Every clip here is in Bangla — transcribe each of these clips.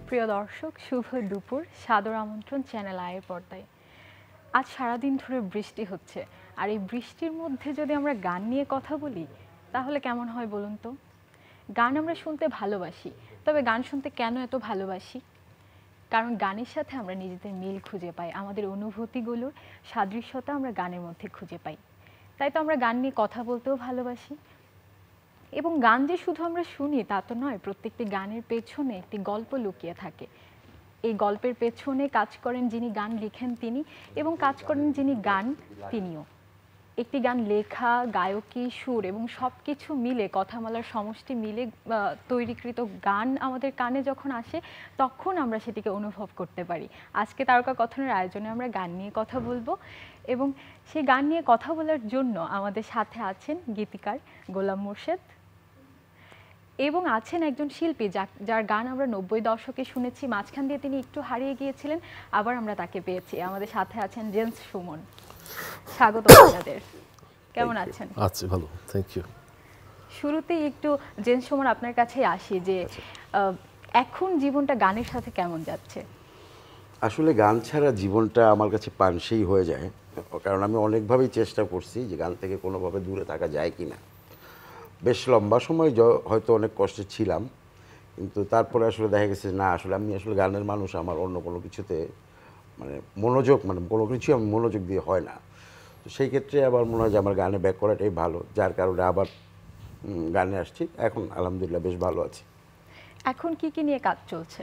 প্রিয় দর্শক, শুভ দুপুর। সাদর আমন্ত্রণ চ্যানেল আয়ের পর্দায়। আজ সারাদিন ধরে বৃষ্টি হচ্ছে, আর এই বৃষ্টির মধ্যে যদি আমরা গান নিয়ে কথা বলি তাহলে কেমন হয় বলুন তো? গান আমরা শুনতে ভালোবাসি, তবে গান শুনতে কেন এত ভালোবাসি? কারণ গানের সাথে আমরা নিজেদের মিল খুঁজে পাই, আমাদের অনুভূতিগুলোর সাদৃশ্যতা আমরা গানের মধ্যে খুঁজে পাই। তাই তো আমরা গান নিয়ে কথা বলতেও ভালোবাসি। এবং গান যে শুধু আমরা শুনি তা তো নয়, প্রত্যেকটি গানের পেছনে একটি গল্প লুকিয়ে থাকে। এই গল্পের পেছনে কাজ করেন যিনি গান লিখেন তিনি, এবং কাজ করেন যিনি গান তিনিও। একটি গান লেখা, গায়কী, সুর এবং সব কিছু মিলে, কথামালার সমষ্টি মিলে তৈরিকৃত গান আমাদের কানে যখন আসে তখন আমরা সেটিকে অনুভব করতে পারি। আজকে তারকা কথনের আয়োজনে আমরা গান নিয়ে কথা বলবো, এবং সেই গান নিয়ে কথা বলার জন্য আমাদের সাথে আছেন গীতিকার গোলাম মোর্শেদ, এবং আছেন একজন শিল্পী যার গান আমরা 90 দশকে শুনেছি, মাঝখান দিয়ে তিনি একটু হারিয়ে গিয়েছিলেন, আবার আমরা তাকে পেয়েছি। আমাদের সাথে আছেন জেন্স সুমন। স্বাগত আপনাদের। কেমন আছেন? আছি ভালো, থ্যাংক ইউ। শুরুতেই একটু জেন্স সুমন আপনার কাছেই আসি যে এখন জীবনটা গানের সাথে কেমন যাচ্ছে? আসলে গান ছাড়া জীবনটা আমার কাছে পানসেই হয়ে যায়, কারণ আমি অনেকভাবেই চেষ্টা করছি যে গান থেকে কোনোভাবে দূরে থাকা যায় কি না। বেশ লম্বা সময় হয়তো অনেক কষ্টে ছিলাম, কিন্তু তারপরে আসলে দেখা গেছে না, আসলে আমি আসলে গানের মানুষ, আমার অন্য কোনো কিছুতে কোনো কিছু আমি মনোযোগ দিয়ে হয় না। তো সেই ক্ষেত্রে আবার মনে হয় যে আমার গানে ব্যাক করাটাই ভালো, যার কারণে আবার গানে আসছি। এখন আলহামদুলিল্লাহ বেশ ভালো আছি। এখন কি কি নিয়ে কাজ চলছে?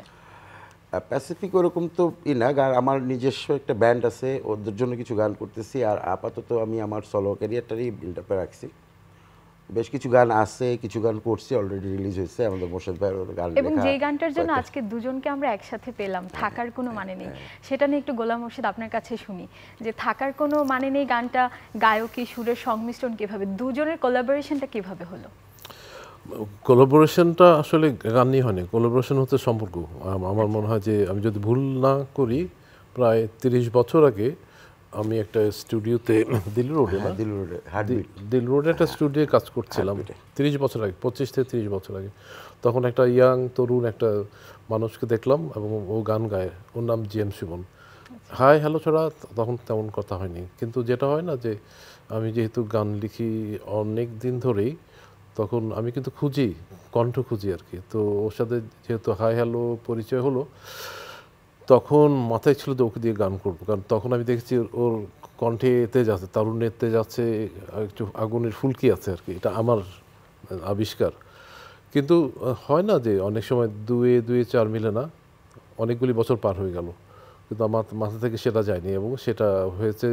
প্যাসিফিক ওরকম তো না, গান আমার নিজস্ব একটা ব্যান্ড আছে, ওদের জন্য কিছু গান করতেছি। আর আপাতত আমি আমার সলো ক্যারিয়ারটারই বিল্ড আপে রাখছি। বেশ কিছু গান আছে, কিছু গান করছি, অলরেডি রিলিজ হয়েছে আমাদের মোর্শেদ ভাইয়ের গান। এবং যেই গানটার জন্য আজকে দুজনকে আমরা একসাথে পেলাম, থাকার কোনো মানে নেই, সেটা নিয়ে একটু গোলাম মোর্শেদ আপনার কাছে শুনি যে থাকার কোনো মানে নেই গানটা গায়কী, সুরের সংমিশ্রণ কিভাবে, দুজনের কোলাবোরেশনটা কিভাবে হলো? কোলাবোরেশনটা আসলে গান নিয়ে হয়নি, কোলাবোরেশন হচ্ছে সম্পর্ক। আমার মনে হয় যে আমি যদি ভুল না করি, প্রায় 30 বছর আগে আমি একটা স্টুডিওতে দিল রোডে একটা স্টুডিওতে কাজ করছিলাম। 30 বছর আগে, 25 থেকে 30 বছর আগে। তখন একটা ইয়াং তরুণ একটা মানুষকে দেখলাম এবং ও গান গায়, ওর নাম জিএম সুমন। হাই হ্যালো ছাড়া তখন তেমন কথা হয়নি, কিন্তু যেটা হয় না যে আমি যেহেতু গান লিখি অনেক দিন ধরেই, তখন আমি কিন্তু কণ্ঠ খুঁজি আর কি। তো ওর সাথে যেহেতু হাই হ্যালো পরিচয় হলো, তখন মাথায় ছিল যে ওকে দিয়ে গান করবো, কারণ তখন আমি দেখেছি ওর কণ্ঠে তেজ আছে, তারুণ্যের তেজ আছে, একটু আগুনের ফুলকি আছে আর কি। এটা আমার আবিষ্কার। কিন্তু হয় না যে অনেক সময় দুয়ে চার মিলে না, অনেকগুলি বছর পার হয়ে গেল, কিন্তু আমার মাথা থেকে সেটা যায়নি। এবং সেটা হয়েছে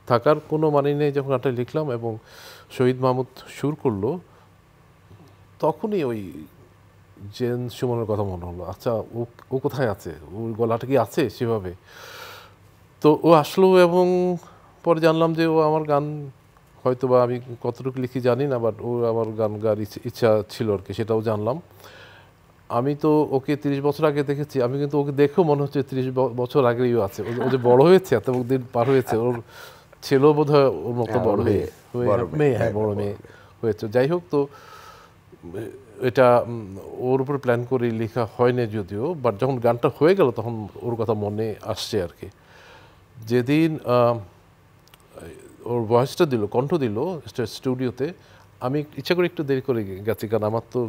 থাকার কোনো মানে নেই যখন গানটা লিখলাম এবং শহীদ মাহমুদ সুর করলো, তখনই ওই জেন্স সুমনের কথা মনে হলো। আচ্ছা, ও কোথায় আছে, ওর গলাটা কি আছে সেভাবে? তো ও আসলো এবং পরে জানলাম যে ও আমার গান, হয়তো বা আমি কতটুকু লিখি জানি না, বাট ও আমার গান গাওয়ার ইচ্ছা ছিল আর কি, সেটাও জানলাম। আমি তো ওকে 30 বছর আগে দেখেছি, আমি কিন্তু ওকে দেখেও মনে হচ্ছে 30 বছর আগেই আছে। ও যে বড় হয়েছে, এত দিন পার হয়েছে, ওর ছেলেও বোধ হয় ওর মতো বড় বড় মেয়ে হয়েছে। যাই হোক, তো এটা ওর উপর প্ল্যান করে লেখা হয়নি যদিও, বাট যখন গানটা হয়ে গেল তখন ওর কথা মনে আসছে আর কি। যেদিন ওর ভয়েসটা দিল, কণ্ঠ দিল স্টুডিওতে, আমি ইচ্ছা করে একটু দেরি করে গেছি, কারণ আমার তো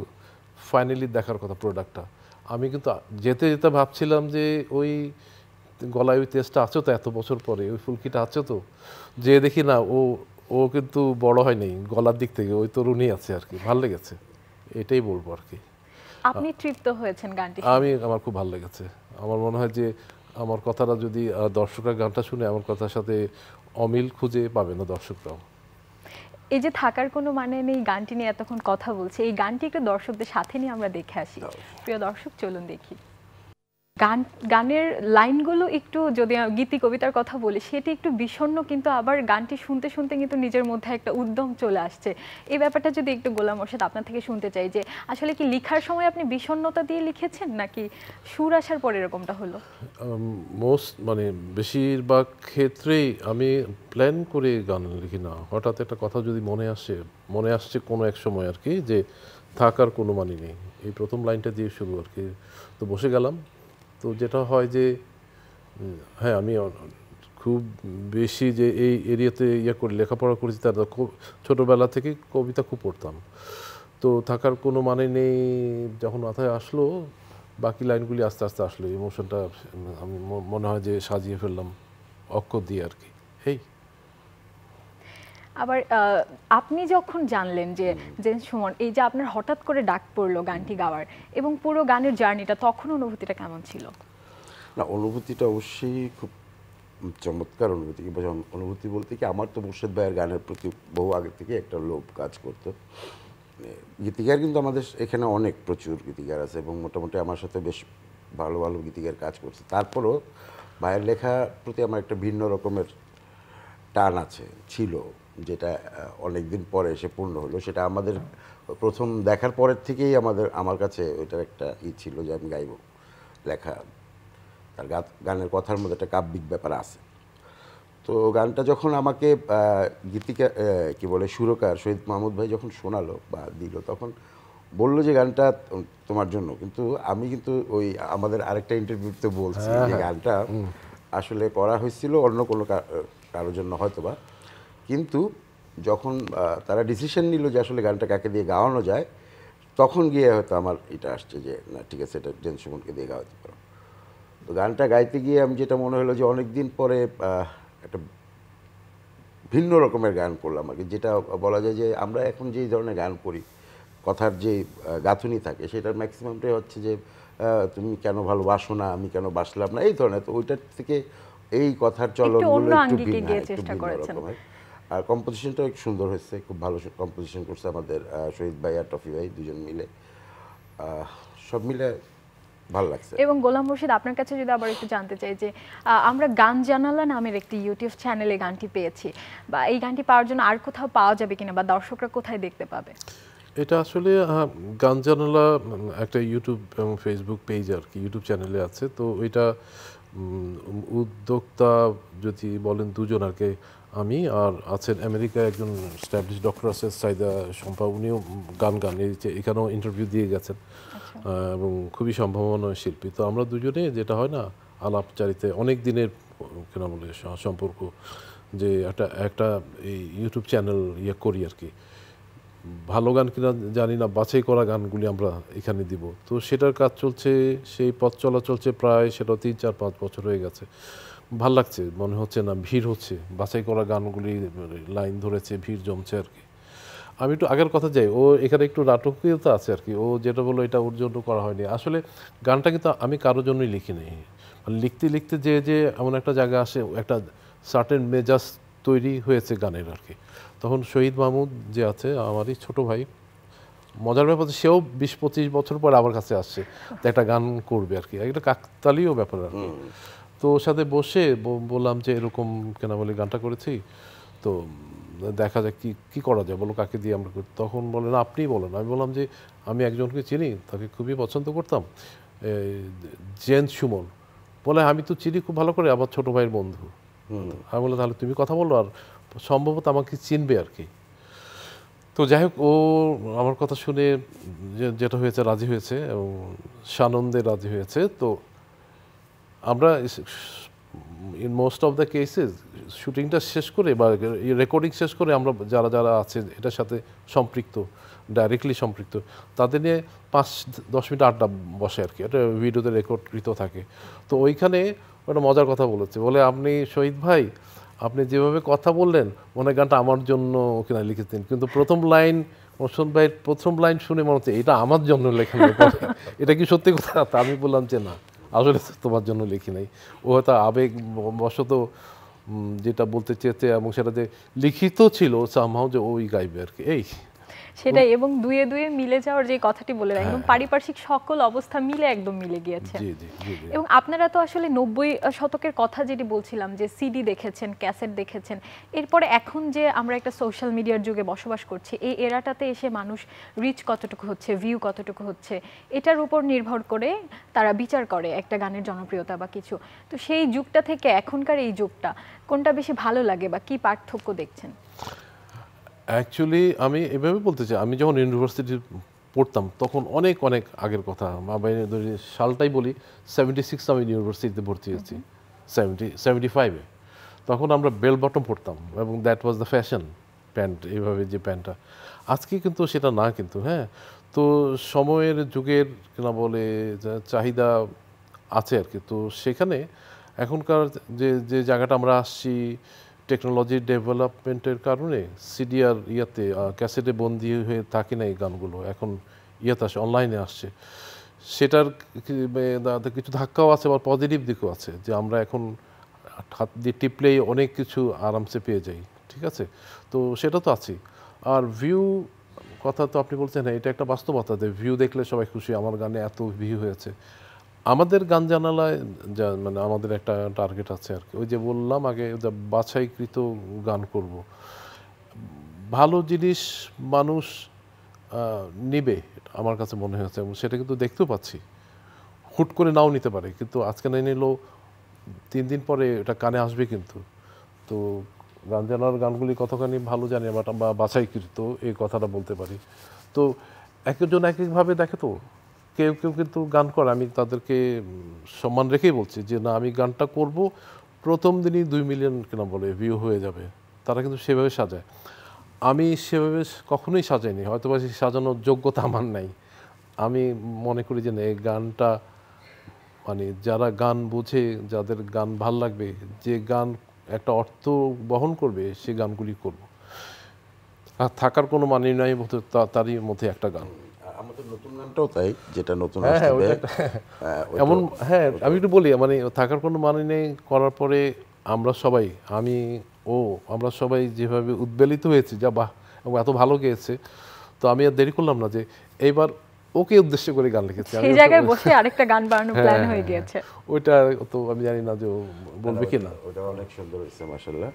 ফাইনালি দেখার কথা প্রোডাক্টটা। আমি কিন্তু যেতে যেতে ভাবছিলাম যে ওই গলায় ওই তেজটা আছে তো, এত বছর পরে ওই ফুলকিটা আছে তো, যে দেখি না ও কিন্তু বড় হয়নি গলার দিক থেকে, ওই তরুণই আছে আর কি। ভালো লেগেছে, এটাই বলবো আর কি। আপনি তৃপ্ত হয়েছেন গানটি? আমার খুব ভালো লেগেছে। আমার মনে হয় যে আমার কথাটা যদি দর্শকরা গানটা শুনে, আমার কথার সাথে অমিল খুঁজে পাবে না দর্শকরাও। এই যে থাকার কোনো মানে নেই গানটি নিয়ে এতক্ষণ কথা বলছে, এই গানটি একটু দর্শকদের সাথে নিয়ে আমরা দেখে আসি। প্রিয় দর্শক, চলুন দেখি। গানের লাইনগুলো একটু, যদি গীতি কবিতার কথা বলি, সেটি একটু বিষণ্ণ, কিন্তু আবার গানটি শুনতে শুনতে কিন্তু নিজের মধ্যে একটা উদ্যম চলে আসছে। এই ব্যাপারটা যদি একটু গোলাম মোর্শেদ আপনার থেকে শুনতে চাই, যে আসলে কি লেখার সময় আপনি বিষণ্ণতা দিয়ে লিখেছেন, নাকি সুর আসার পর এরকমটা হলো? বেশিরভাগ ক্ষেত্রেই আমি প্ল্যান করে গান লিখি না। হঠাৎ একটা কথা যদি মনে আসছে কোনো এক সময় আর কি, যে থাকার কোনো মানে নেই, এই প্রথম লাইনটা দিয়ে শুরু আর কি। তো বসে গেলাম, তো যেটা হয় যে হ্যাঁ আমি খুব বেশি যে এই এরিয়াতে করি লেখাপড়া করেছি তার ছোটোবেলা থেকে কবিতা খুব পড়তাম, তো থাকার কোনো মানে নেই। যখন মাথায় আসলো বাকি লাইনগুলি আস্তে আস্তে আসলো, ইমোশনটা আমি মনে হয় যে সাজিয়ে ফেললাম অক্ষর দিয়ে আর কি। এই আবার আপনি যখন জানলেন যে জেমস সুমন, এই যে আপনার হঠাৎ করে ডাক পড়লো গানটি গাওয়ার এবং পুরো গানের জার্নিটা, তখন অনুভূতিটা কেমন ছিল? না, অনুভূতিটা অবশ্যই খুব চমৎকার অনুভূতি। অনুভূতি বলতে কি, আমার তো মুর্শেদ ভাইয়ের গানের প্রতি বহু আগে থেকে একটা লোভ কাজ করতো। গীতিকার কিন্তু আমাদের এখানে অনেক প্রচুর গীতিকার আছে এবং মোটামুটি আমার সাথে বেশ ভালো ভালো গীতিকার কাজ করছে। তারপরও ভাইয়ের লেখার প্রতি আমার একটা ভিন্ন রকমের টান আছে, ছিল, যেটা অনেক দিন পরে এসে পূর্ণ হলো। সেটা আমাদের প্রথম দেখার পরের থেকেই আমার কাছে ওইটার একটা ছিল যে আমি গাইব, লেখা, তার গানের কথার মধ্যে একটা কাব্যিক ব্যাপার আছে। তো গানটা যখন আমাকে গীতিকা কি বলে সুরকার শহীদ মাহমুদ ভাই যখন শোনালো বা দিল, তখন বললো যে গানটা তোমার জন্য। কিন্তু আমি কিন্তু ওই আমাদের আরেকটা ইন্টারভিউতে বলছি যে গানটা আসলে করা হয়েছিল অন্য কোনো কারোর জন্য হয়তো বা, কিন্তু যখন তারা ডিসিশন নিল যে আসলে গানটা কাকে দিয়ে গাওয়ানো যায়, তখন গিয়ে হয়তো আমার এটা আসছে যে না ঠিক আছে, এটা জেমস সুমনকে দিয়ে গাওয়াতে পারো। তো গানটা গাইতে গিয়ে আমি যেটা মনে হলো যে অনেক দিন পরে একটা ভিন্ন রকমের গান করলাম আর কি। যেটা বলা যায় যে আমরা এখন যেই ধরনের গান করি, কথার যে গাঁথুনি থাকে সেটার ম্যাক্সিমামটাই হচ্ছে যে তুমি কেন ভালোবাসো না, আমি কেন বাসলাম না, এই ধরনের। তো ওইটার থেকে এই কথার চলনগুলো একটু ভিন্ন রকমের। আর কম্পোজিশনটাও একটু সুন্দর হয়েছে, খুব ভালো কম্পোজিশন করছে আমাদের শহীদ ভাই আর টফি ভাই দুজন মিলে, সব মিলে ভালো লাগছে। এবং গোলাম মুর্শিদ, আপনার কাছে যদি আবার একটু জানতে চাই যে আমরা গান জানালা নামের একটি ইউটিউব চ্যানেলে গানটি পেয়েছি, বা এই গানটি পাওয়ার জন্য আর কোথাও পাওয়া যাবে কিনা, বা দর্শকরা কোথায় দেখতে পাবে? এটা আসলে গান জানালা একটা ইউটিউব এবং ফেসবুক পেজ আর কি, ইউটিউব চ্যানেলে আছে। তো ওইটা উদ্যোক্তা যদি বলেন দুজন আর কি, আমি আর আছেন আমেরিকায় একজন স্ট্যাবলিশ ডক্টর আছে সাইদা শম্পা, উনিও গান এখানেও ইন্টারভিউ দিয়ে গেছেন এবং খুবই সম্ভাবনাময় শিল্পী। তো আমরা দুজনে যেটা হয় না আলাপচারিতে অনেক দিনের কেন বলে সম্পর্ক, যে একটা এই ইউটিউব চ্যানেল করি আর কি। ভালো গান কিনা জানি না, বাছাই করা গানগুলি আমরা এখানে দিব। তো সেটার কাজ চলছে, সেই পথ চলা চলছে প্রায়, সেটা 3-4-5 বছর হয়ে গেছে। ভাল লাগছে, মনে হচ্ছে না ভিড় হচ্ছে, বাছাই করা গানগুলি লাইন ধরেছে, ভিড় জমছে আর কি। আমি একটু আগের কথা যাই, ও এখানে একটু নাটকীয়তা আছে আর কি। ও যেটা বললো এটা ওর জন্য করা হয়নি, আসলে গানটা কিন্তু আমি কারোর জন্যই লিখিনি। মানে লিখতে লিখতে যে এমন একটা জায়গা আসে, একটা সার্টেন মেজাজ তৈরি হয়েছে গানের আর কি। তখন শহীদ মাহমুদ যে আছে আমারই ছোট ভাই, মজার ব্যাপার সেও 20-25 বছর পর আমার কাছে আসছে, তো একটা গান করবে আর কি, একটা কাকতালীয় ব্যাপার আর কি। তো ওর সাথে বসে বললাম যে এরকম কেন বলে গানটা করেছি, তো দেখা যাক কি করা যায়, বলো কাকে দিয়ে আমরা করি। তখন বলেন আপনিই বলেন। আমি বললাম যে আমি একজনকে চিনি, তাকে খুবই পছন্দ করতাম, জেমস সুমন। বলে আমি তো চিনি খুব ভালো করে, আমার ছোট ভাইয়ের বন্ধু। আমি বললাম তাহলে তুমি কথা বলো, আর সম্ভবত আমাকে চিনবে আর কি। তো যাই হোক, ও আমার কথা শুনে যেটা হয়েছে রাজি হয়েছে এবং সানন্দে রাজি হয়েছে। তো আমরা in most of the cases শুটিংটা শেষ করে বা রেকর্ডিং শেষ করে আমরা যারা যারা আছে এটার সাথে সম্পৃক্ত, ডাইরেক্টলি সম্পৃক্ত, তাদের নিয়ে 5-10 মিনিট আড্ডা বসে আর কি। এটা ভিডিওতে রেকর্ডকৃত থাকে। তো ওইখানে একটা মজার কথা বলেছে, বলে আপনি শহীদ ভাই, আপনি যেভাবে কথা বললেন মনে গানটা আমার জন্য ওখানে লিখেছেন, কিন্তু প্রথম লাইন মোশন ভাইয়ের প্রথম লাইন শুনে মনে হচ্ছে এটা আমার জন্য লেখা। এটা কি সত্যি কথা? তা আমি বললাম যে না, আসলে তোমার জন্য লিখি নাই। ও হয়তো আবেগ বশত যেটা বলতে চেয়েছে এবং সেটা যে লিখিত ছিল সামহাও যে ওই গাইবে আর কি, এই সেটাই। এবং দুয়ে দুয়ে মিলে যাওয়ার যে কথাটি বলে, একদম পারিপার্শ্বিক সকল অবস্থা মিলে একদম মিলে গিয়েছে। এবং আপনারা তো আসলে 90 শতকের কথা যেটি বলছিলাম, যে সিডি দেখেছেন, ক্যাসেট দেখেছেন, এরপরে এখন যে আমরা একটা সোশ্যাল মিডিয়ার যুগে বসবাস করছি, এই এরাটাতে এসে মানুষ রিচ কতটুকু হচ্ছে, ভিউ কতটুকু হচ্ছে, এটার উপর নির্ভর করে তারা বিচার করে একটা গানের জনপ্রিয়তা বা কিছু। তো সেই যুগটা থেকে এখনকার এই যুগটা কোনটা বেশি ভালো লাগে বা কি পার্থক্য দেখছেন? অ্যাকচুয়ালি আমি এভাবে বলতে চাই, আমি যখন ইউনিভার্সিটি পড়তাম তখন অনেক অনেক আগের কথা, আমি ধরি সালটাই বলি 76 আমি ইউনিভার্সিটিতে ভর্তি হয়েছি, 75-এ। তখন আমরা বেল বটম পড়তাম এবং that was the fashion pant, এইভাবে যে প্যান্টটা। আজকে কিন্তু সেটা না কিন্তু, হ্যাঁ। তো সময়ের যুগের না বলে চাহিদা আছে আর কি। তো সেখানে এখনকার যে যে জায়গাটা আমরা আসছি, টেকনোলজির ডেভেলপমেন্টের কারণে সিডিআর ইয়াতে ক্যাসেটে বন্দি হয়ে থাকি না এই গানগুলো, এখন ইয়াতে আসে, অনলাইনে আসছে। সেটার কিছু ধাক্কাও আছে, আবার পজিটিভ দিকও আছে, যে আমরা এখন হাত দিয়ে টিপলেই অনেক কিছু আরামসে পেয়ে যাই, ঠিক আছে। তো সেটা তো আছেই। আর ভিউ কথা তো আপনি বলছেন, হ্যাঁ এটা একটা বাস্তবতা যে ভিউ দেখলে সবাই খুশি, আমার গানে এত ভিউ হয়েছে। আমাদের গান জানালায় যা মানে আমাদের একটা টার্গেট আছে আর কি, ওই যে বললাম আগে, যে বাছাইকৃত গান করব, ভালো জিনিস মানুষ নিবে আমার কাছে মনে হয়েছে, এবং সেটা কিন্তু দেখতেও পাচ্ছি। হুট করে নাও নিতে পারে, কিন্তু আজকে না নিলেও 3 দিন পরে এটা কানে আসবে কিন্তু। তো গান জানার গানগুলি কতখানি ভালো জানি বা বাছাইকৃত, এই কথাটা বলতে পারি। তো একজন এক একভাবে দেখে। তো কেউ কেউ কিন্তু গান করে, আমি তাদেরকে সম্মান রেখেই বলছি যে না, আমি গানটা করব, প্রথম দিনই 2 মিলিয়ন কেনা বলে ভিউ হয়ে যাবে, তারা কিন্তু সেভাবে সাজায়। আমি সেভাবে কখনোই সাজাইনি, হয়তো বা সাজানোর যোগ্যতা আমার নাই। আমি মনে করি যে না, এই গানটা মানে যারা গান বুঝে, যাদের গান ভাল লাগবে, যে গান একটা অর্থ বহন করবে, সে গানগুলি করব। আর থাকার কোনো মানে নাই, তারই মধ্যে একটা গান। আমাদের নতুন গানটাও তাই, যেটা নতুন হ্যাঁ আসবে এমন, হ্যাঁ আমি একটু বলি, মানে থাকার কোনো মানে নেই করার পরে আমরা সবাই, আমরা সবাই যেভাবে উদ্বেলিত হয়েছি, যা বাহ, এবং এত ভালো গেয়েছে। তো আমি আর দেরি করলাম না, যে এইবার ওকে উদ্দেশ্য করে গান লিখেছি। সেই জায়গায় বসে আরেকটা গান বানানোর প্ল্যান হয়ে গিয়েছে। ওইটা তো আমি জানি না যে ও বলবে কি না। ওটা অনেক সুন্দর হয়েছে মাশাআল্লাহ।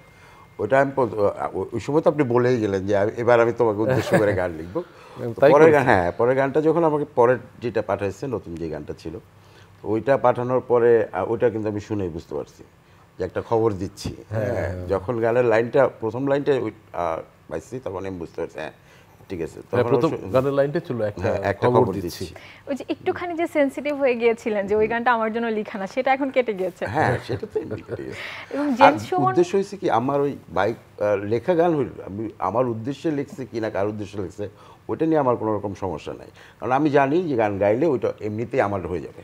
ওটা আমি ওই সময় তো আপনি বলেই গেলেন যে এবার আমি তোমাকে উদ্দেশ্য করে গান লিখবো। পরের গান, হ্যাঁ পরের গানটা যখন আমাকে পরের যেটা পাঠাইছে, নতুন যে গানটা ছিল, ওইটা পাঠানোর পরে ওইটা কিন্তু আমি শুনেই বুঝতে পারছি যে একটা খবর দিচ্ছি। হ্যাঁ, যখন গানের লাইনটা, প্রথম লাইনটা পাইছি, তখন আমি বুঝতে পারছি হ্যাঁ ঠিক আছে। প্রথম গানের লাইনটা ছিল একটা খবর দিচ্ছি। ওই যে একটুখানি যে সেনসিটিভ হয়ে গিয়েছিলেন যে ওই গানটা আমার জন্য লেখা না, সেটা এখন কেটে গিয়েছে। হ্যাঁ সেটা তো কেটে গেছে। এবং জেমস সুমন, উদ্দেশ্য হয়েছে কি, আমার ওই বাইক লেখা গান হইল, আমি আমার উদ্দেশ্যে লিখছি কি না কার উদ্দেশ্যে লিখছে, ওইটা নিয়ে আমার কোনো রকম সমস্যা নাই। কারণ আমি জানি যে গান গাইলে ওইটা এমনিতেই আমার হয়ে যাবে,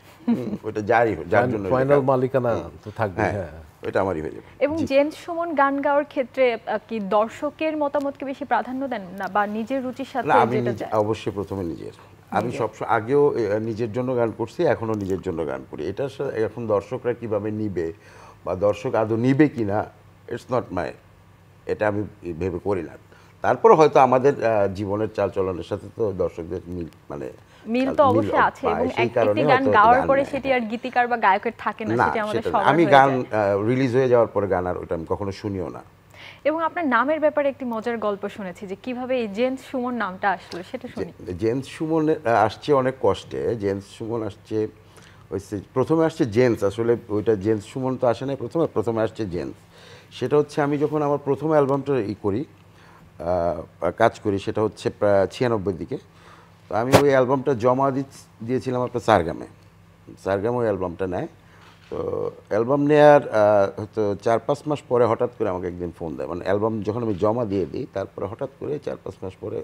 ওইটা যার জন্য ফাইনাল মালিকানা তো থাকবে। হ্যাঁ ওইটা আমারই হয়ে যাবে। এবং জেমস সুমন গান গাওয়ার ক্ষেত্রে কি দর্শকের মতামতকে বেশি প্রাধান্য দেন না, বা নিজের রুচির সাথে যেটা যায়? অবশ্যই প্রথমে নিজের। আমি সবসময় আগেও নিজের জন্য গান করছি, এখনো নিজের জন্য গান করি। এটা এখন দর্শকরা কিভাবে নিবে বা দর্শক আদৌ নিবে কিনা, ইটস নট মাই, এটা আমি ভেবে করি না। তারপর হয়তো আমাদের জীবনের চালচলনের সাথে তো দর্শকদের মিল তো অবশ্যই আছে, এবং একটি গান গাওয়ার পরে সেটি আর গীতিকার বা গায়কের থাকে না, সেটি আমাদের সবার। আমি গান রিলিজ হয়ে যাওয়ার পরে গান আর ওটা আমি কখনো শুনিও না। এবং আপনার নামের ব্যাপারে একটি মজার গল্প শুনেছি, যে কিভাবে এই জেমস সুমন নামটা আসলো, সেটা শুনি। জেমস সুমন আসছে অনেক কষ্টে। জেমস সুমন আসছে, প্রথমে আসছে জেমস, আসলে ওইটা জেমস সুমন তো আসে না প্রথমে আসছে জেমস। সেটা হচ্ছে আমি যখন আমার প্রথম অ্যালবামটা কাজ করি, সেটা হচ্ছে প্রায় 96 দিকে। তো আমি ওই অ্যালবামটা জমা দিয়েছিলাম আপনার সারগাম ওই অ্যালবামটা নেয়। তো অ্যালবাম নেওয়ার হয়তো 4-5 মাস পরে হঠাৎ করে আমাকে একদিন ফোন দেয়, মানে অ্যালবাম যখন আমি জমা দিয়ে দিই, তারপরে হঠাৎ করে 4-5 মাস পরে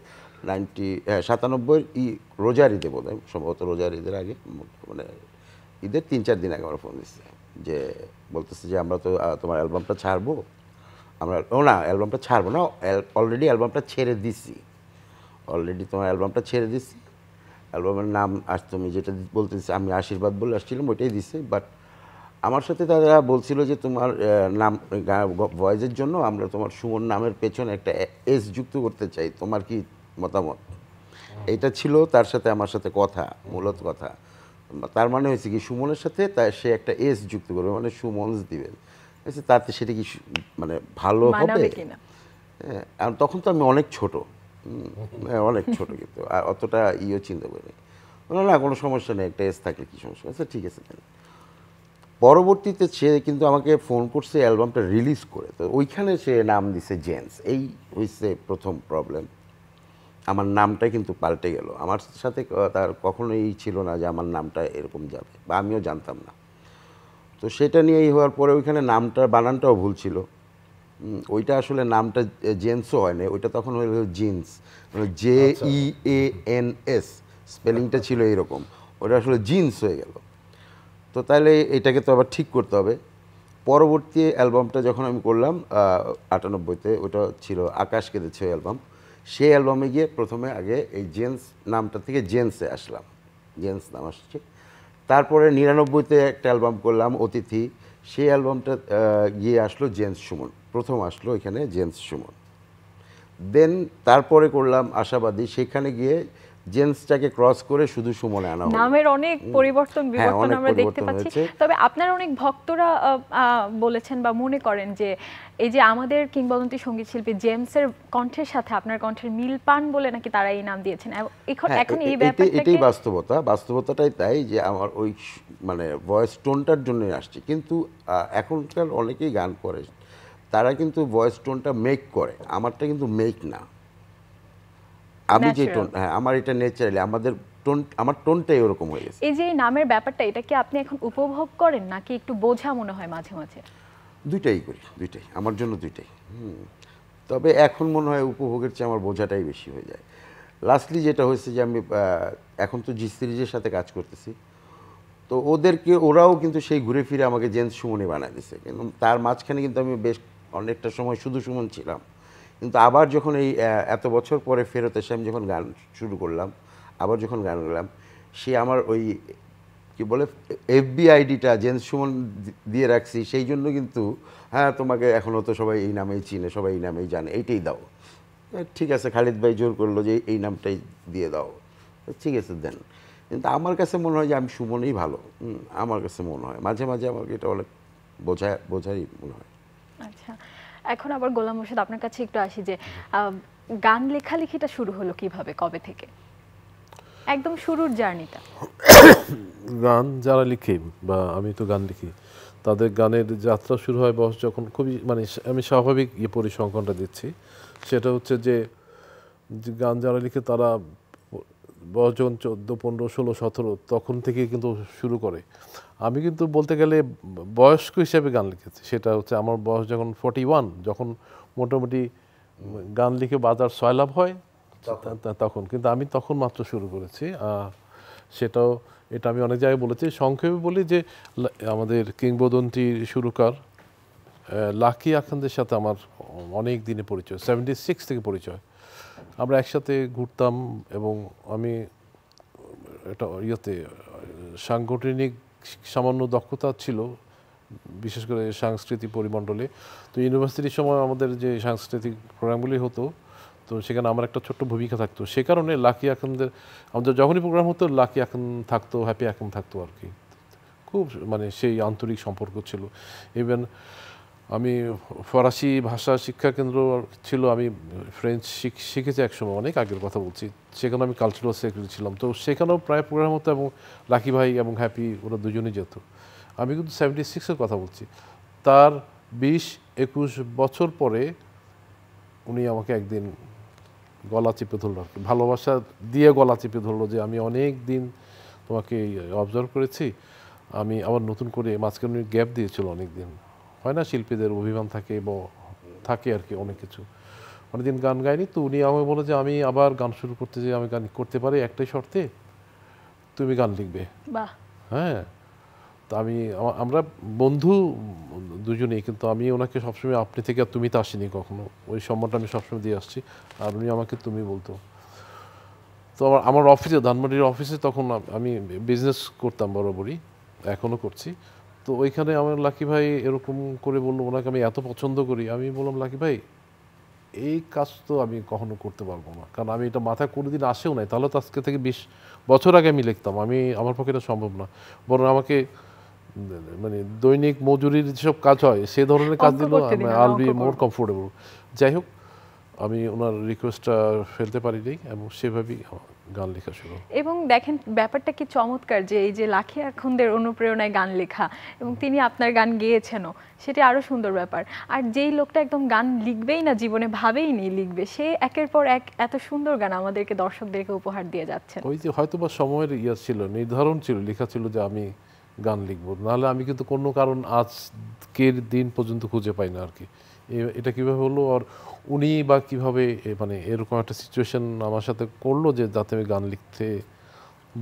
97 রোজার ঈদে বোধ হয়, সম্ভবত রোজার ঈদের আগে, মানে ঈদের 3-4 দিন আগে আমার ফোন দিচ্ছে, যে বলতেছে যে আমরা তো তোমার অ্যালবামটা ছাড়বো। অ্যালবামটা ছাড়বো না, অলরেডি অ্যালবামটা ছেড়ে দিছি, তোমার অ্যালবামটা ছেড়ে দিছি। অ্যালবামের নাম তুমি যেটা বলতেছি, আমি আশীর্বাদ বলে আসছিলাম, ওইটাই দিছে। বাট আমার সাথে তারা বলছিল যে তোমার নাম ভয়েসের জন্য আমরা তোমার সুমন নামের পেছনে একটা এস যুক্ত করতে চাই, তোমার কি মতামত? এটা ছিল তার সাথে আমার সাথে মূলত কথা। তার মানে হয়েছে কি, সুমনের সাথে সে একটা এস যুক্ত করবে, মানে সুমনস দিবে, তাতে সেটা কি মানে ভালো হবে? হ্যাঁ, তখন তো আমি অনেক ছোট, অনেক ছোট, কিন্তু অতটা চিন্তা করিনি। না কোনো সমস্যা নেই, একটা এস থাকলে কি সমস্যা আছে, ঠিক আছে। পরবর্তীতে সে কিন্তু আমাকে ফোন করছে অ্যালবামটা রিলিজ করে, তো ওইখানে সে নাম দিছে জেমস। এই হয়েছে প্রথম প্রবলেম। আমার নামটাই কিন্তু পাল্টে গেল। আমার সাথে তার কখনোই ছিল না যে আমার নামটা এরকম যাবে, বা আমিও জানতাম না। তো সেটা নিয়েই হওয়ার পরে ওইখানে নামটার বানানটাও ভুল ছিল। ওইটা আসলে নামটা জেন্সও হয় না, ওইটা তখন হলো জিন্স, মানে JEANS, স্পেলিংটা ছিল এইরকম, ওটা আসলে জিন্স হয়ে গেল। তো তাহলে এটাকে তো আবার ঠিক করতে হবে। পরবর্তী অ্যালবামটা যখন আমি করলাম 98-তে, ওটা ছিল আকাশ কেঁদেছে অ্যালবাম। সেই অ্যালবামে গিয়ে প্রথমে আগে এই জেন্স নামটা থেকে জেন্সে আসলাম, জেন্স নাম আসছে। তারপরে 99-তে একটা অ্যালবাম করলাম অতিথি, সেই অ্যালবামটা গিয়ে আসলো জেন্স সুমন, প্রথম আসলো এখানে জেন্স সুমন। দেন তারপরে করলাম আশাবাদী, সেখানে গিয়ে জেন্সটাকে ক্রস করে শুধু সুমনে আনা হলো। নামের অনেক পরিবর্তন বিবর্তন অনেক আমরা দেখতে পরিবর্তন পাচ্ছি। হয়েছে। তবে আপনার অনেক ভক্তরা বলেছেন বা মনে করেন যে এই যে আমাদের কিংবদন্তি সঙ্গীত শিল্পী জেমসের কণ্ঠের সাথে আপনার কণ্ঠের মিল পান বলে নাকি তারা এই নাম দিয়েছেন। এখন এই ব্যাপারটাকে, এটাই বাস্তবতাটাই তাই যে আমার ওই মানে ভয়েস টোনটার জন্যই আসছে। কিন্তু এখনকার অনেকেই গান করে, তারা কিন্তু ভয়েস টোনটা মেক করে, আমারটা কিন্তু মেক না। আমি যে টোন, আমার এটা ন্যাচারালি, আমার টোনটাই ওরকম হয়ে গেছে। এই যে এই নামের ব্যাপারটা, এটা কি আপনি এখন উপভোগ করেন নাকি একটু বোঝা মনে হয় মাঝে মাঝে? দুইটাই করি, দুইটাই আমার জন্য, দুইটাই। তবে এখন মনে হয় উপভোগের চেয়ে আমার বোঝাটাই বেশি হয়ে যায়। লাস্টলি যেটা হয়েছে যে আমি এখন তো জি সিরিজের সাথে কাজ করতেছি, তো ওরাও কিন্তু সেই ঘুরে ফিরে আমাকে জেন্স সুমনই বানায় দিছে। কিন্তু তার মাঝখানে কিন্তু আমি বেশ অনেকটা সময় শুধু সুমন ছিলাম। কিন্তু আবার যখন এই এত বছর পরে ফেরত এসে আমি যখন গান শুরু করলাম, আবার যখন গান গেলাম, সে আমার ওই কি বলে FB আইডিটা জেন্স সুমন দিয়ে রাখছি, সেই জন্য কিন্তু তোমাকে এখনও তো সবাই এই নামেই চিনে, সবাই এই নামেই জানে, এইটাই দাও। ঠিক আছে, খালিদ ভাই জোর করলো যে এই নামটাই দিয়ে দাও, ঠিক আছে দেন। কিন্তু আমার কাছে মনে হয় যে আমি সুমনই ভালো। আমার কাছে মনে হয় মাঝে মাঝে আমাকে এটা অনেক বোঝাই মনে হয়। আচ্ছা, এখন আবার গোলাম মোর্শেদ আপনার কাছে একটু আসি যে গান লেখালেখিটা শুরু হলো কিভাবে, কবে থেকে, একদম শুরুর জার্নিটা? গান যারা লিখে বা আমি তো গান লিখি, তাদের গানের যাত্রা শুরু হয় বয়স যখন খুবই মানে আমি স্বাভাবিক পরিসংখ্যানটা দিচ্ছি, সেটা হচ্ছে যে গান যারা লিখে তারা বয়স যখন 14, 15, 16, 17 তখন থেকে কিন্তু শুরু করে। আমি কিন্তু বলতে গেলে বয়স্ক হিসেবে গান লিখেছি, সেটা হচ্ছে আমার বয়স যখন 41, যখন মোটামুটি গান লিখে বাজার সয়লাভ হয় তখন। কিন্তু আমি তখন মাত্র শুরু করেছি। এটা আমি অনেক জায়গায় বলেছি। সংক্ষেপে বলি যে আমাদের কিংবদন্তির সুরকার লাকি আখান্দের সাথে আমার অনেক দিনে পরিচয়, 76 থেকে পরিচয়। আমরা একসাথে ঘুরতাম এবং আমি এটা সাংগঠনিক সামান্য দক্ষতা ছিল, বিশেষ করে সাংস্কৃতিক পরিমণ্ডলে। তো ইউনিভার্সিটির সময় আমাদের যে সাংস্কৃতিক প্রোগ্রামগুলি হতো, তো সেখানে আমার একটা ছোট্ট ভূমিকা থাকতো। সে কারণে লাকি আখান্দের আমাদের যখনই প্রোগ্রাম হতো লাকি আখান থাকতো, হ্যাপি আখান থাকতো আর কি। খুব মানে সেই আন্তরিক সম্পর্ক ছিল। ইভেন আমি ফরাসি ভাষা শিক্ষা কেন্দ্র ছিল, আমি ফ্রেঞ্চ শিখেছি একসময়, অনেক আগের কথা বলছি। সেখানে আমি কালচারাল সেক্রেটারি ছিলাম, তো সেখানেও প্রায় প্রোগ্রাম হতো এবং লাকি ভাই এবং হ্যাপি ওরা দুজনেই যেত। আমি কিন্তু 76-এর কথা বলছি। তার 20-21 বছর পরে উনি আমাকে একদিন গলা চেপে ধরলো আর কি, ভালোবাসা দিয়ে গলা চেপে ধরলো যে আমি অনেক দিন তোমাকে অবজার্ভ করেছি, আমি আবার নতুন করে, মাঝখানে গ্যাপ দিয়েছিল অনেক দিন, হয় না শিল্পীদের অভিমান থাকে বা থাকে আর কি, অনেক কিছু, অনেকদিন গান গাইনি। তো উনি আমাকে বলে যে আমি আবার গান শুরু করতে চাই, আমি গান করতে পারি একটাই শর্তে, তুমি গান লিখবে। বাহ। হ্যাঁ, তো আমরা বন্ধু দুজনেই, কিন্তু আমি ওনাকে সবসময় আপনি থেকে আর তুমি তো আসিনি কখনো, ওই সম্মানটা আমি সবসময় দিয়ে আসছি, আর উনি আমাকে তুমি বলতো। তো আমার অফিসে, ধানমন্ডির অফিসে তখন আমি বিজনেস করতাম বরাবরই, এখনও করছি। তো ওইখানে আমার লাকি ভাই এরকম করে বললো, ওনাকে আমি এত পছন্দ করি। আমি বললাম লাকি ভাই এই কাজ তো আমি কখনো করতে পারবো না, কারণ আমি এটা মাথায় কোনোদিন আসেও নাই, তাহলে তো আজকে থেকে 20 বছর আগে আমি লিখতাম, আমার পক্ষে এটা সম্ভব না। বরং আমাকে মানে দৈনিক মজুরির যেসব কাজ হয় সে ধরনের কাজ দিল, I will be more comfortable. যাই হোক, আমি ওনার রিকোয়েস্টটা ফেলতে পারিনি এবং সেভাবেই গান লেখা শুরু। এবং দেখেন ব্যাপারটা কি চমৎকার যে এই যে লাখি আখন্দের অনুপ্রেরণায় গান লেখা এবং তিনি আপনার গান গেয়েছেনও, সেটা আরও সুন্দর ব্যাপার। আর যেই লোকটা একদম গান লিখবেই না, জীবনে ভাবেই নি লিখবে, সে একের পর এক এত সুন্দর গান আমাদেরকে দর্শকদেরকে উপহার দিয়ে যাচ্ছেন। ওই যে হয়তো বা সময়ের ছিল, নির্ধারণ ছিল, লেখা ছিল যে আমি গান লিখবো, নাহলে আমি কিন্তু কোনো কারণ আজকের দিন পর্যন্ত খুঁজে পাই না আর কি এটা কিভাবে হলো। আর উনি বা কিভাবে মানে এরকম একটা সিচুয়েশন আমার সাথে করলো যে যাতে আমি গান লিখতে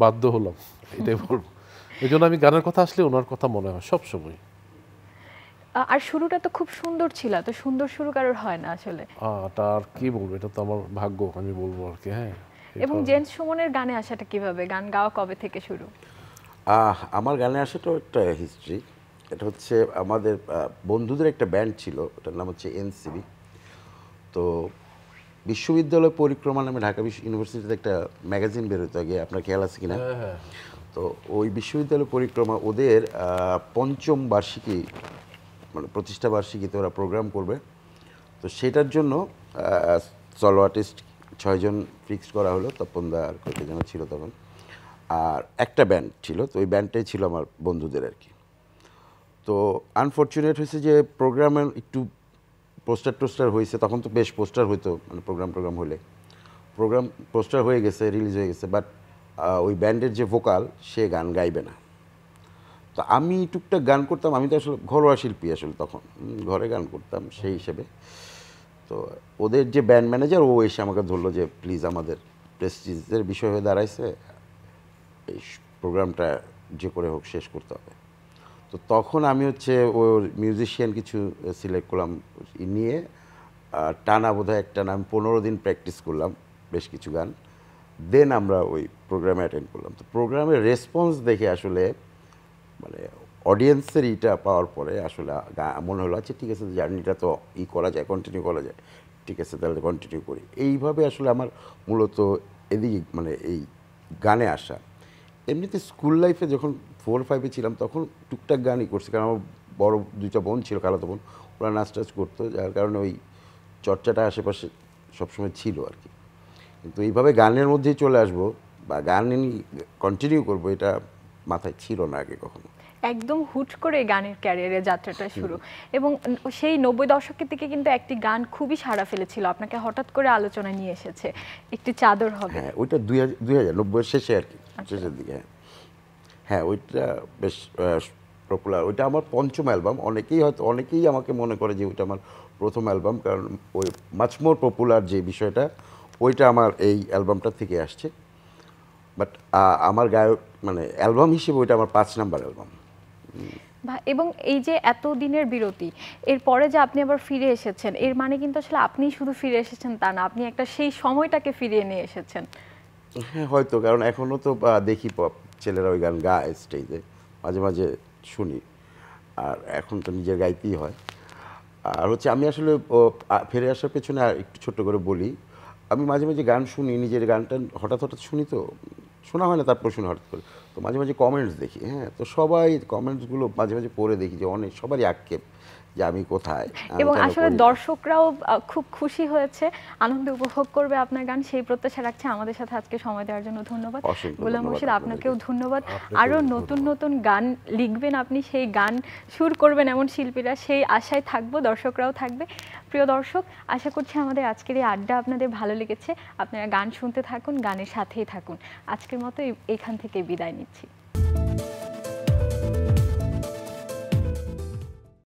বাধ্য হলাম, এটাই বলবো। এই জন্য আমি গানের কথা আসলে ওনার কথা মনে হয় সবসময়। আর শুরুটা তো খুব সুন্দর ছিল, তো সুন্দর শুরু কারোর হয় না আসলে। এটা আর কি বলবো, এটা তো আমার ভাগ্য আমি বলবো আর কি। হ্যাঁ। এবং জেমস সুমনের গানে আসাটা কিভাবে, গান গাওয়া কবে থেকে শুরু? আমার গানে আসাটাও একটা হিস্ট্রি। এটা হচ্ছে আমাদের বন্ধুদের একটা ব্যান্ড ছিল, ওটার নাম হচ্ছে এনসিবি। তো বিশ্ববিদ্যালয় পরিক্রমা নামে ঢাকা ইউনিভার্সিটিতে একটা ম্যাগাজিন বেরোতো আগে, আপনার খেয়াল আছে কিনা? তো ওই বিশ্ববিদ্যালয় পরিক্রমা ওদের পঞ্চম বার্ষিকী মানে প্রতিষ্ঠা বার্ষিকীতে ওরা প্রোগ্রাম করবে। তো সেটার জন্য সলো আর্টিস্ট 6 জন ফিক্সড করা হলো, তপনদা আর কয়েকটা জন ছিল তখন, আর একটা ব্যান্ড ছিল। তো ওই ব্যান্ডটাই ছিল আমার বন্ধুদের আর কি। তো আনফর্চুনেট হয়েছে যে প্রোগ্রামের একটু পোস্টার হয়েছে, তখন তো বেশ পোস্টার হইতো মানে প্রোগ্রাম হলে, পোস্টার হয়ে গেছে, রিলিজ হয়ে গেছে, বাট ওই ব্যান্ডের যে ভোকাল সে গান গাইবে না। তো আমি টুকটাক গান করতাম, আমি তো আসলে ঘরোয়া শিল্পী আসলে, তখন ঘরে গান করতাম সেই হিসেবে। তো ওদের যে ব্যান্ড ম্যানেজার ও এসে আমাকে ধরলো যে প্লিজ আমাদের প্রেস্টিজের বিষয় হয়ে দাঁড়াইছে, এই প্রোগ্রামটা যে করে হোক শেষ করতে হবে। তো তখন আমি হচ্ছে ওর মিউজিশিয়ান কিছু সিলেক্ট করলাম নিয়ে, টানা বোধহয় একটা নাম 15 দিন প্র্যাকটিস করলাম বেশ কিছু গান, দেন আমরা ওই প্রোগ্রামে অ্যাটেন্ড করলাম। তো প্রোগ্রামের রেসপন্স দেখে আসলে মানে অডিয়েন্সের ইটা পাওয়ার পরে আসলে মনে হলো আচ্ছা ঠিক আছে, জার্নিটা তো করা যায়, কন্টিনিউ করা যায়, ঠিক আছে তাহলে কন্টিনিউ করি। এইভাবে আসলে আমার মূলত এদিকে মানে এই গানে আসা। এমনিতে স্কুল লাইফে যখন 4-5-এ ছিলাম তখন টুকটাক গানই করছি, কারণ আমার বড় 2টা বোন ছিল, খালাতো বোন, ওরা নাচ টাচ করতো, যার কারণে ওই চর্চাটা আশেপাশে সবসময় ছিল আর কি। কিন্তু এইভাবে গানের মধ্যেই চলে আসবো বা গান কন্টিনিউ করবো এটা মাথায় ছিল না আগে কখনো। একদম হুট করে গানের ক্যারিয়ারের যাত্রাটা শুরু, এবং সেই 90 দশকের দিকে কিন্তু একটি গান খুবই সাড়া ফেলেছিল, আপনাকে হঠাৎ করে আলোচনা নিয়ে এসেছে, একটি চাদর হবে। হ্যাঁ, ওইটা 2090 শেষে আর কি, শেষের দিকে। হ্যাঁ ওইটা বেশ পপুলার, ওইটা আমার 5ম অ্যালবাম। অনেকেই আমাকে মনে করে যে ওইটা আমার প্রথম অ্যালবাম, কারণ ওই মাচ মোর পপুলার যে বিষয়টা ওইটা আমার এই অ্যালবামটা থেকে আসছে। বাট আমার গায়ক মানে অ্যালবাম হিসেবে ওইটা আমার 5 নাম্বার অ্যালবাম। এবং এই যে এত দিনের বিরতি, এরপরে যে আপনি আবার ফিরে এসেছেন, এর মানে কিন্তু আসলে আপনি শুধু ফিরে এসেছেন তা না, আপনি একটা সেই সময়টাকে ফিরিয়ে নিয়ে এসেছেন। হ্যাঁ হয়তো, কারণ এখনও তো দেখি ছেলেরা ওই গান গায় স্টেজে, মাঝে মাঝে শুনি, আর এখন তো নিজের গাইতেই হয়। আর হচ্ছে আমি আসলে ফিরে আসার পেছনে আর একটু ছোট্ট করে বলি, আমি মাঝে মাঝে গান শুনি, নিজের গানটা হঠাৎ শুনি, তো শোনা হয় না, তারপর শুনি হঠাৎ করে। তো মাঝে মাঝে কমেন্টস দেখি, হ্যাঁ, তো সবাই কমেন্টসগুলো মাঝে মাঝে পড়ে দেখি যে অনেক সবারই আক্ষেপ যে আমি কোথায়। এবং আসলে দর্শকরাও খুব খুশি হয়েছে, আনন্দ উপভোগ করবে আপনার গান, সেই প্রত্যাশা রাখছে। আমাদের সাথে আজকে সময় দেওয়ার জন্য ধন্যবাদ গোলাম মুর্শিদ, আপনাকেও ধন্যবাদ। আরও নতুন নতুন গান লিখবেন আপনি, সেই গান সুর করবেন এমন শিল্পীরা, সেই আশায় থাকবো, দর্শকরাও থাকবে। প্রিয় দর্শক, আশা করছি আমাদের আজকের এই আড্ডা আপনাদের ভালো লেগেছে। আপনারা গান শুনতে থাকুন, গানের সাথেই থাকুন। আজকের মতো এখান থেকে বিদায় নিচ্ছি।